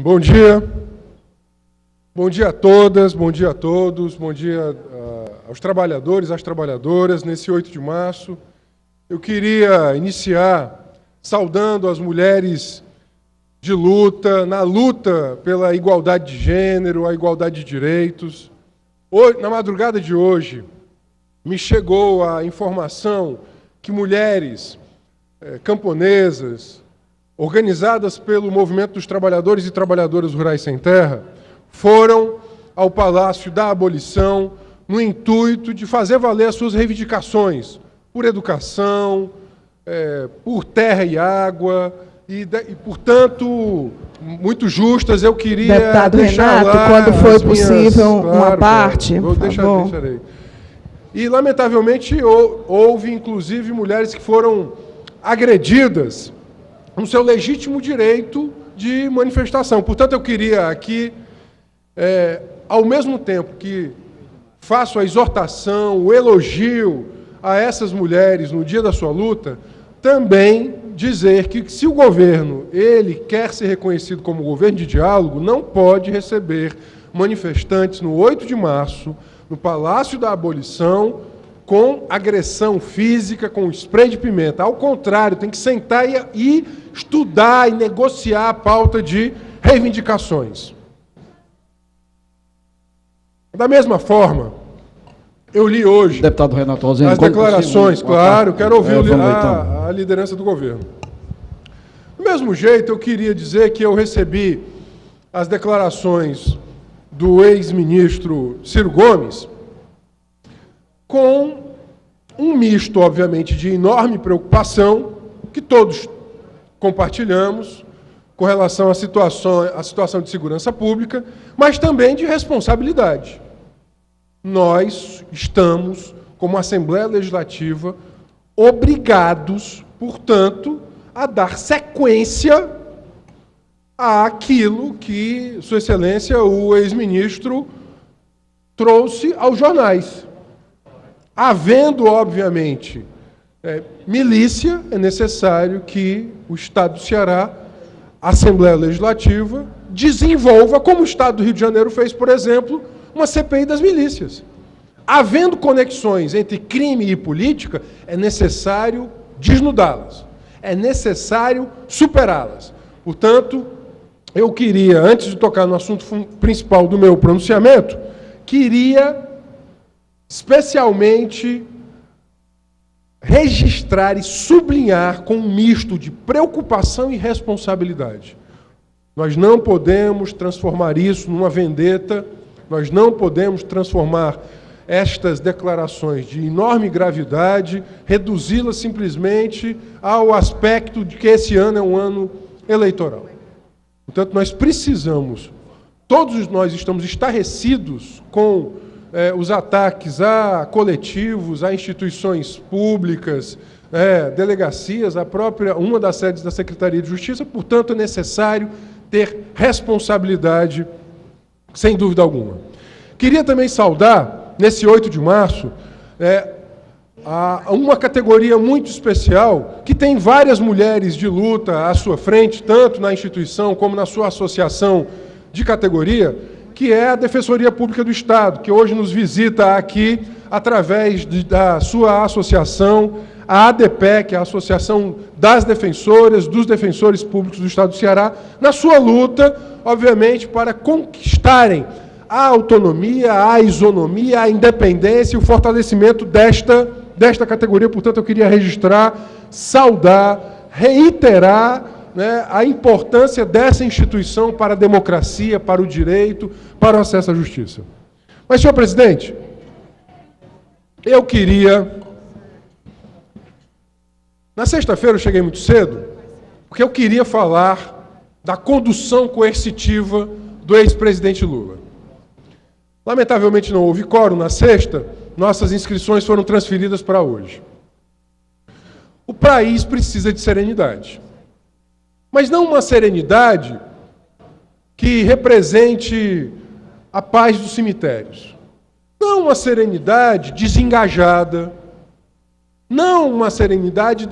Bom dia. Bom dia a todas, bom dia a todos, bom dia aos trabalhadores, às trabalhadoras, nesse 8 de março. Eu queria iniciar saudando as mulheres de luta, na luta pela igualdade de gênero, a igualdade de direitos. Hoje, na madrugada de hoje, me chegou a informação que mulheres camponesas, organizadas pelo Movimento dos Trabalhadores e Trabalhadoras Rurais Sem Terra, foram ao Palácio da Abolição no intuito de fazer valer as suas reivindicações por educação, por terra e água, e portanto, muito justas. Eu queria Deputado deixar Renato, lá quando for minhas, possível, uma claro, parte, claro. Deixarei. E, lamentavelmente, houve, inclusive, mulheres que foram agredidas no seu legítimo direito de manifestação. Portanto, eu queria aqui, ao mesmo tempo que faço a exortação, o elogio a essas mulheres no dia da sua luta, também dizer que, se o governo ele quer ser reconhecido como governo de diálogo, não pode receber manifestantes no 8 de março, no Palácio da Abolição, com agressão física, com spray de pimenta. Ao contrário, tem que sentar e estudar e negociar a pauta de reivindicações. Da mesma forma, eu li hoje Deputado Renato Rosendo, as declarações, claro, quero ouvir a liderança do governo. Do mesmo jeito, eu queria dizer que eu recebi as declarações do ex-ministro Ciro Gomes com um misto, obviamente, de enorme preocupação, que todos compartilhamos, com relação à situação de segurança pública, mas também de responsabilidade. Nós estamos, como Assembleia Legislativa, obrigados, portanto, a dar sequência àquilo que Sua Excelência, o ex-ministro, trouxe aos jornais. Havendo, obviamente, milícia, é necessário que o Estado do Ceará, a Assembleia Legislativa, desenvolva, como o Estado do Rio de Janeiro fez, por exemplo, uma CPI das milícias. Havendo conexões entre crime e política, é necessário desnudá-las. É necessário superá-las. Portanto, eu queria, antes de tocar no assunto principal do meu pronunciamento, queria especialmente registrar e sublinhar com um misto de preocupação e responsabilidade. Nós não podemos transformar isso numa vendetta, nós não podemos transformar estas declarações de enorme gravidade, reduzi-las simplesmente ao aspecto de que esse ano é um ano eleitoral. Portanto, nós precisamos, todos nós estamos estarrecidos com os ataques a coletivos, a instituições públicas, delegacias, uma das sedes da Secretaria de Justiça. Portanto, é necessário ter responsabilidade, sem dúvida alguma. Queria também saudar, nesse 8 de março, uma categoria muito especial, que tem várias mulheres de luta à sua frente, tanto na instituição como na sua associação de categoria, que é a Defensoria Pública do Estado, que hoje nos visita aqui através da sua associação, a ADPEC, a Associação das Defensoras, dos Defensores Públicos do Estado do Ceará, na sua luta, obviamente, para conquistarem a autonomia, a isonomia, a independência e o fortalecimento desta categoria. Portanto, eu queria registrar, saudar, reiterar a importância dessa instituição para a democracia, para o direito, para o acesso à justiça. Mas, senhor presidente, eu queria... Na sexta-feira eu cheguei muito cedo, porque eu queria falar da condução coercitiva do ex-presidente Lula. Lamentavelmente não houve quórum na sexta, nossas inscrições foram transferidas para hoje. O país precisa de serenidade. Mas não uma serenidade que represente a paz dos cemitérios. Não uma serenidade desengajada. Não uma serenidade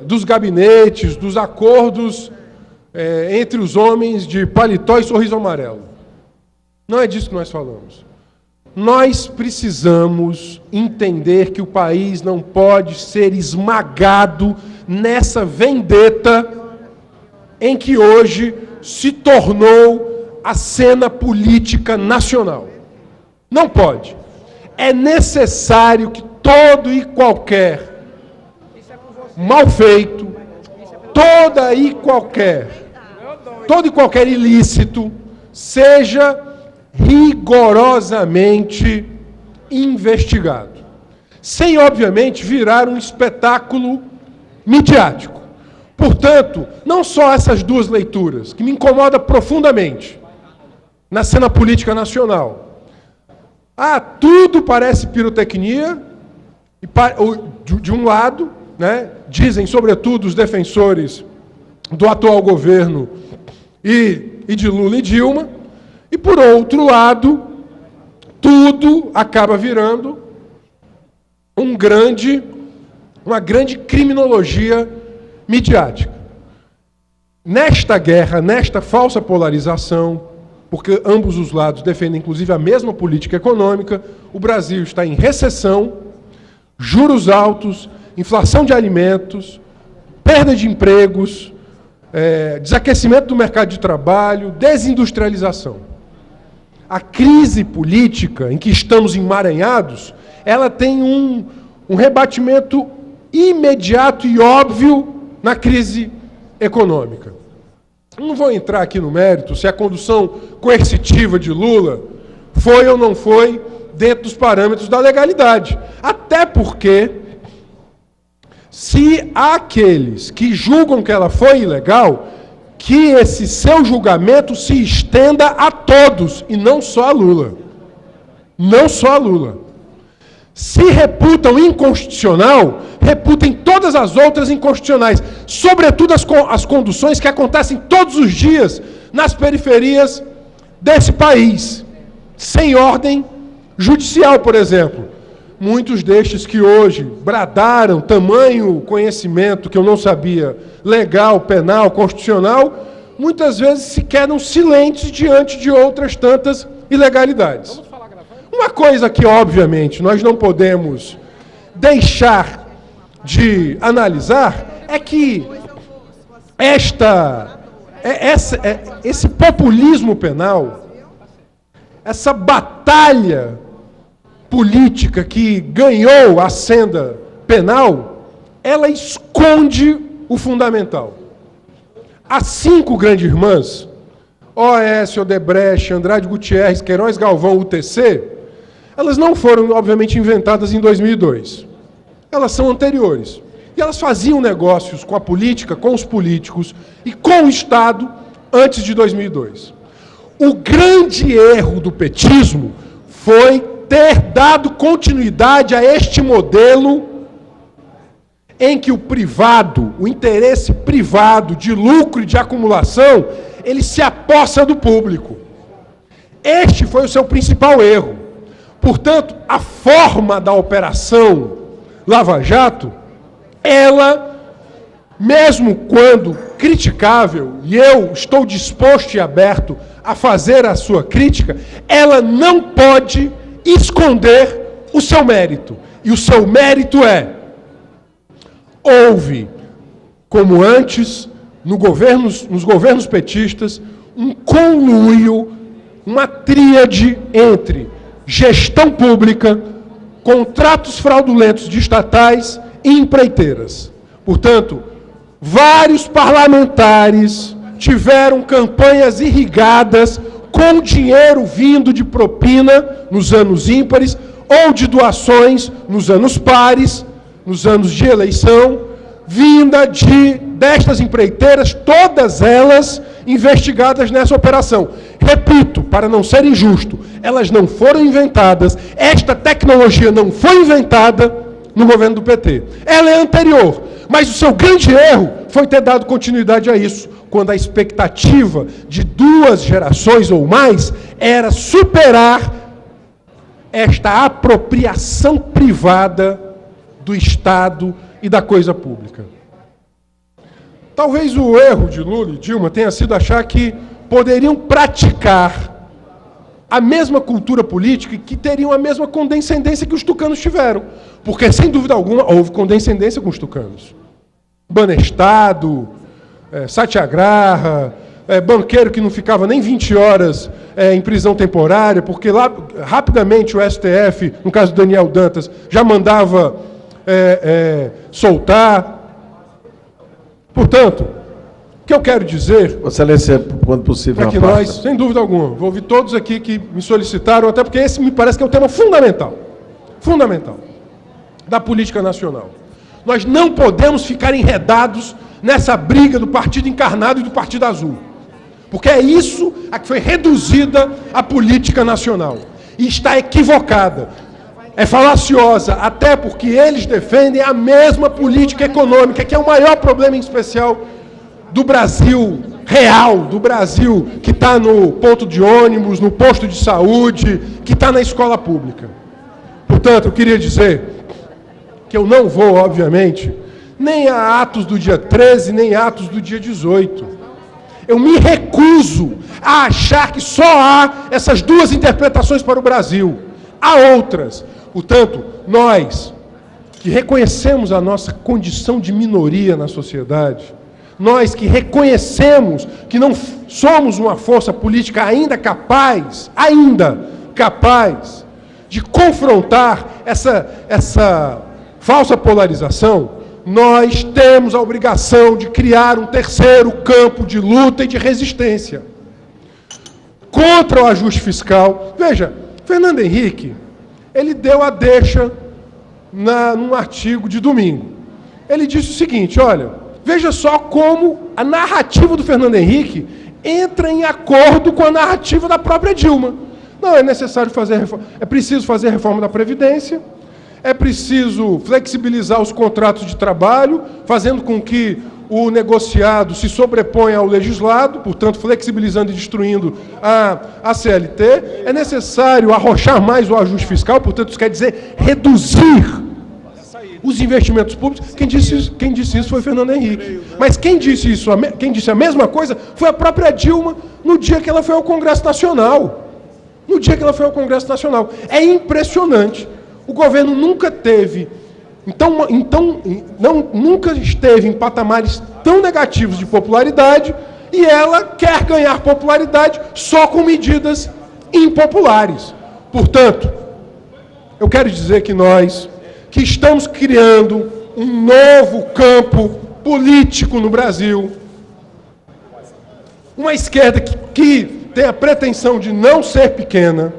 dos gabinetes, dos acordos entre os homens de paletó e sorriso amarelo. Não é disso que nós falamos. Nós precisamos entender que o país não pode ser esmagado nessa vendetta em que hoje se tornou a cena política nacional. Não pode. É necessário que todo e qualquer mal feito, todo e qualquer ilícito seja rigorosamente investigado, sem, obviamente, virar um espetáculo midiático. Portanto, não só essas duas leituras, que me incomodam profundamente na cena política nacional. Tudo parece pirotecnia, de um lado, né, dizem, sobretudo, os defensores do atual governo e de Lula e Dilma, e, por outro lado, tudo acaba virando uma grande criminologia midiática. Nesta guerra, nesta falsa polarização, porque ambos os lados defendem, inclusive, a mesma política econômica, o Brasil está em recessão, juros altos, inflação de alimentos, perda de empregos, desaquecimento do mercado de trabalho, desindustrialização. A crise política em que estamos emaranhados, ela tem um rebatimento imediato e óbvio na crise econômica. Não vou entrar aqui no mérito se a condução coercitiva de Lula foi ou não foi dentro dos parâmetros da legalidade. Até porque, se há aqueles que julgam que ela foi ilegal, que esse seu julgamento se estenda a todos, e não só a Lula. Não só a Lula. Se reputam inconstitucional, reputem todas as outras inconstitucionais, sobretudo as conduções que acontecem todos os dias nas periferias desse país, sem ordem judicial, por exemplo. Muitos destes que hoje bradaram tamanho conhecimento que eu não sabia, legal, penal, constitucional, muitas vezes se quedam silentes diante de outras tantas ilegalidades. Uma coisa que, obviamente, nós não podemos deixar de analisar é que esse populismo penal, essa batalha política que ganhou a senda penal, ela esconde o fundamental. As 5 grandes irmãs, OAS, Odebrecht, Andrade Gutierrez, Queiroz Galvão, UTC, elas não foram, obviamente, inventadas em 2002. Elas são anteriores. E elas faziam negócios com a política, com os políticos e com o Estado antes de 2002. O grande erro do petismo foi ter dado continuidade a este modelo em que o privado, o interesse privado de lucro e de acumulação, ele se apossa do público. Este foi o seu principal erro. Portanto, a forma da operação Lava Jato, ela, mesmo quando criticável, e eu estou disposto e aberto a fazer a sua crítica, ela não pode esconder o seu mérito. E o seu mérito houve, como antes, nos governos petistas, um conluio, uma tríade entre gestão pública, contratos fraudulentos de estatais e empreiteiras. Portanto, vários parlamentares tiveram campanhas irrigadas com dinheiro vindo de propina nos anos ímpares ou de doações nos anos pares, nos anos de eleição, vinda destas empreiteiras, todas elas investigadas nessa operação. Repito, para não ser injusto, elas não foram inventadas, esta tecnologia não foi inventada no governo do PT. Ela é anterior, mas o seu grande erro foi ter dado continuidade a isso, quando a expectativa de 2 gerações ou mais era superar esta apropriação privada do Estado e da coisa pública. talvez o erro de Lula e Dilma tenha sido achar que poderiam praticar a mesma cultura política e que teriam a mesma condescendência que os tucanos tiveram. Porque, sem dúvida alguma, houve condescendência com os tucanos. Banestado, Satyagraha, banqueiro que não ficava nem 20 horas em prisão temporária, porque lá, rapidamente, o STF, no caso do Daniel Dantas, já mandava soltar. Portanto, o que eu quero dizer... Vossa Excelência, quando possível, é que nós, sem dúvida alguma, vou ouvir todos aqui que me solicitaram, até porque esse me parece que é um tema fundamental, da política nacional. Nós não podemos ficar enredados nessa briga do Partido Encarnado e do Partido Azul. Porque é isso a que foi reduzida a política nacional. E está equivocada. É falaciosa, até porque eles defendem a mesma política econômica, que é o maior problema, em especial, do Brasil real, do Brasil que está no ponto de ônibus, no posto de saúde, que está na escola pública. Portanto, eu queria dizer que eu não vou, obviamente, nem a atos do dia 13, nem a atos do dia 18. Eu me recuso a achar que só há essas duas interpretações para o Brasil. Há outras. Portanto, nós que reconhecemos a nossa condição de minoria na sociedade, nós que reconhecemos que não somos uma força política ainda capaz de confrontar essa falsa polarização, nós temos a obrigação de criar um terceiro campo de luta e de resistência contra o ajuste fiscal. Veja, Fernando Henrique, ele deu a deixa num artigo de domingo. Ele disse o seguinte, olha, veja só como a narrativa do Fernando Henrique entra em acordo com a narrativa da própria Dilma. Não, é necessário fazer reforma, é preciso fazer a reforma da Previdência, é preciso flexibilizar os contratos de trabalho, fazendo com que o negociado se sobreponha ao legislado, portanto, flexibilizando e destruindo a CLT. É necessário arrochar mais o ajuste fiscal, portanto, isso quer dizer reduzir os investimentos públicos. Quem disse isso foi Fernando Henrique. Mas quem disse a mesma coisa foi a própria Dilma no dia que ela foi ao Congresso Nacional. É impressionante. O governo nunca teve, nunca esteve em patamares tão negativos de popularidade e ela quer ganhar popularidade só com medidas impopulares. Portanto, eu quero dizer que nós, que estamos criando um novo campo político no Brasil, uma esquerda que tem a pretensão de não ser pequena,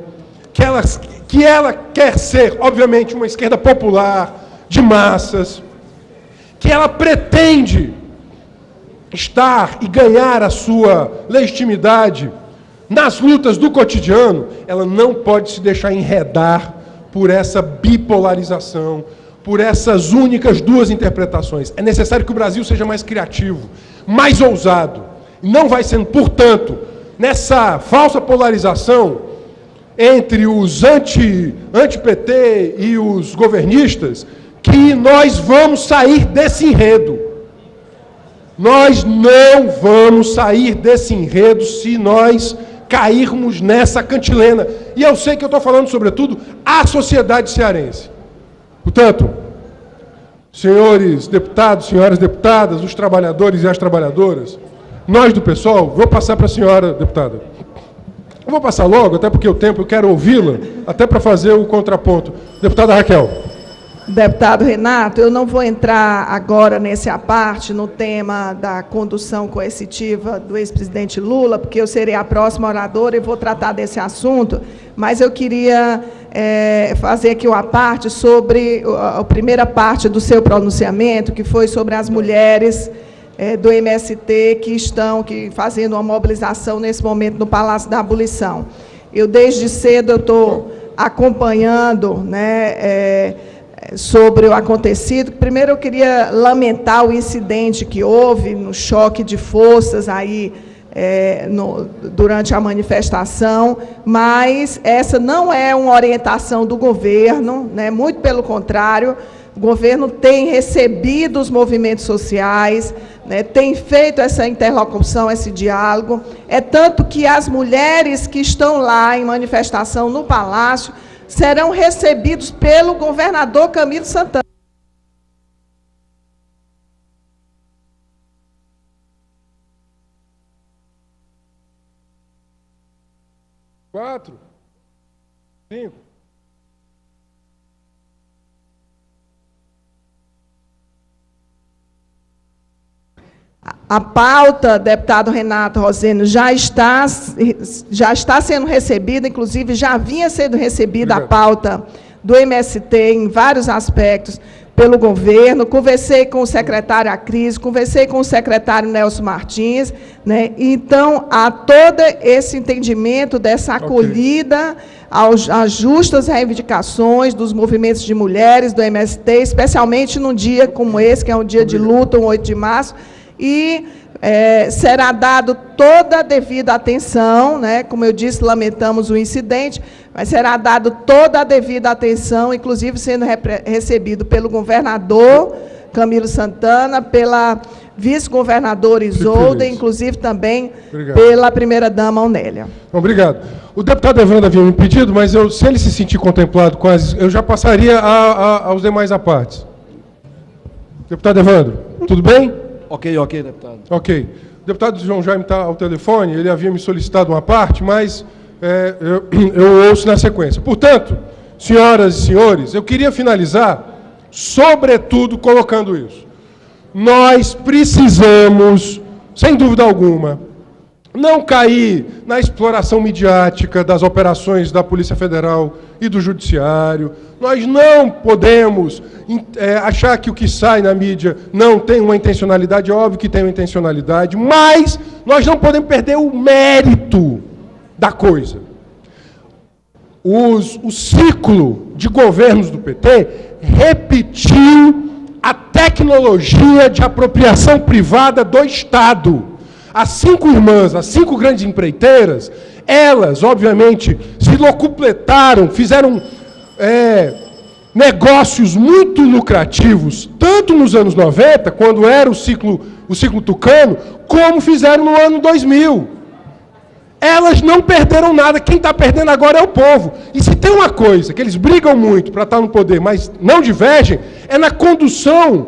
que ela quer ser, obviamente, uma esquerda popular, de massas, que ela pretende estar e ganhar a sua legitimidade nas lutas do cotidiano, ela não pode se deixar enredar por essa bipolarização, por essas únicas duas interpretações. É necessário que o Brasil seja mais criativo, mais ousado. Não vai sendo, portanto, nessa falsa polarização entre os anti-PT e os governistas, que nós vamos sair desse enredo. Nós não vamos sair desse enredo se nós cairmos nessa cantilena. E eu sei que eu estou falando, sobretudo, à sociedade cearense. Portanto, senhores deputados, senhoras deputadas, os trabalhadores e as trabalhadoras, nós do PSOL, vou passar para a senhora deputada. Eu vou passar logo, até porque o tempo, eu quero ouvi-la, até para fazer o contraponto. Deputada Raquel. Deputado Renato, eu não vou entrar agora nesse aparte, no tema da condução coercitiva do ex-presidente Lula, porque eu serei a próxima oradora e vou tratar desse assunto, mas eu queria fazer aqui o aparte sobre a primeira parte do seu pronunciamento, que foi sobre as mulheres do MST que estão fazendo uma mobilização nesse momento no Palácio da Abolição. Eu, desde cedo, estou acompanhando, sobre o acontecido. Primeiro, eu queria lamentar o incidente que houve, no choque de forças aí durante a manifestação, mas essa não é uma orientação do governo, muito pelo contrário. O governo tem recebido os movimentos sociais, né, tem feito essa interlocução, esse diálogo. É tanto que as mulheres que estão lá em manifestação no Palácio serão recebidos pelo governador Camilo Santana. Quatro, 5. A pauta, deputado Renato Roseno, já está sendo recebida, inclusive já vinha sendo recebida a pauta do MST em vários aspectos pelo governo. Conversei com o secretário Acris, conversei com o secretário Nelson Martins, né? Então, há todo esse entendimento dessa acolhida às justas reivindicações dos movimentos de mulheres, do MST, especialmente num dia como esse, que é um dia de luta, um 8 de março, e será dado toda a devida atenção, né? Como eu disse, lamentamos o incidente, mas será dado toda a devida atenção, inclusive sendo recebido pelo governador Camilo Santana, pela vice-governadora Isolda, inclusive também pela primeira-dama Aunélia. Obrigado. O deputado Evandro havia me pedido, mas se ele se sentir contemplado com eu já passaria aos demais apartes. Deputado Evandro, tudo bem? Ok, deputado. Ok. O deputado João Jaime está ao telefone, ele havia me solicitado uma parte, mas eu ouço na sequência. Portanto, senhoras e senhores, eu queria finalizar, sobretudo, colocando isso. Nós precisamos, sem dúvida alguma, não cair na exploração midiática das operações da Polícia Federal e do Judiciário. Nós não podemos achar que o que sai na mídia não tem uma intencionalidade, é óbvio que tem uma intencionalidade, mas nós não podemos perder o mérito da coisa. O ciclo de governos do PT repetiu a tecnologia de apropriação privada do Estado. As 5 irmãs, as 5 grandes empreiteiras, elas, obviamente, se locupletaram, fizeram negócios muito lucrativos, tanto nos anos 90, quando era o ciclo tucano, como fizeram no ano 2000. Elas não perderam nada, quem está perdendo agora é o povo. E se tem uma coisa que eles brigam muito para estar no poder, mas não divergem, é na condução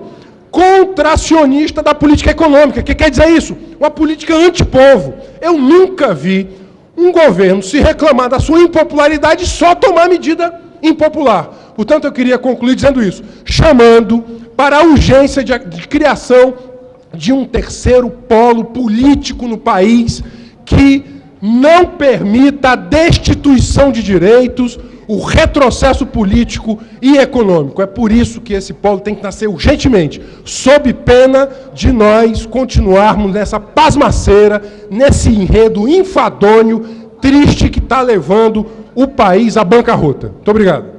contracionista da política econômica. O que quer dizer isso? Uma política antipovo. Eu nunca vi um governo se reclamar da sua impopularidade e só tomar medida impopular. Portanto, eu queria concluir dizendo isso, chamando para a urgência de criação de um terceiro polo político no país que não permita a destituição de direitos, o retrocesso político e econômico. É por isso que esse polo tem que nascer urgentemente, sob pena de nós continuarmos nessa pasmaceira, nesse enredo infadonho, triste, que está levando o país à bancarrota. Muito obrigado.